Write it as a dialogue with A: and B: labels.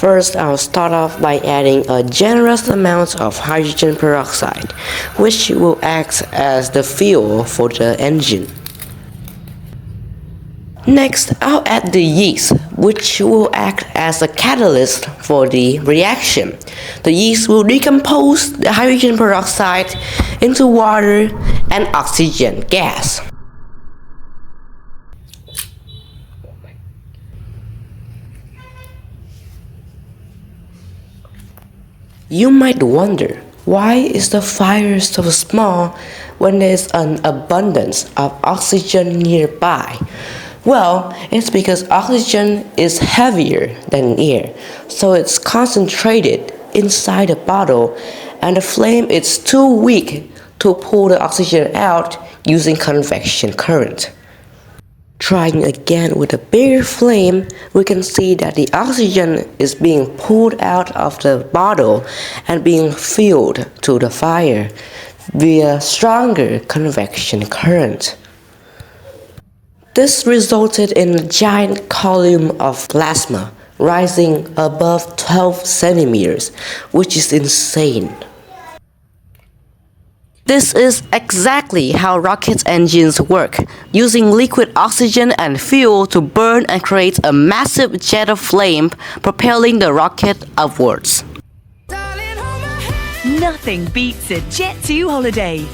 A: First, I'll start off by adding a generous amount of hydrogen peroxide, which will act as the fuel for the engine. Next, I'll add the yeast, which will act as a catalyst for the reaction. The yeast will decompose the hydrogen peroxide into water and oxygen gas. You might wonder, why is the fire so small when there's an abundance of oxygen nearby? Well, it's because oxygen is heavier than air, so it's concentrated inside the bottle, and the flame is too weak to pull the oxygen out using convection current. Trying again with a bigger flame, we can see that the oxygen is being pulled out of the bottle and being filled to the fire via stronger convection current. This resulted in a giant column of plasma rising above 12 centimeters, which is insane. This is exactly how rocket engines work, using liquid oxygen and fuel to burn and create a massive jet of flame, propelling the rocket upwards.
B: Nothing beats a Jet2 holiday.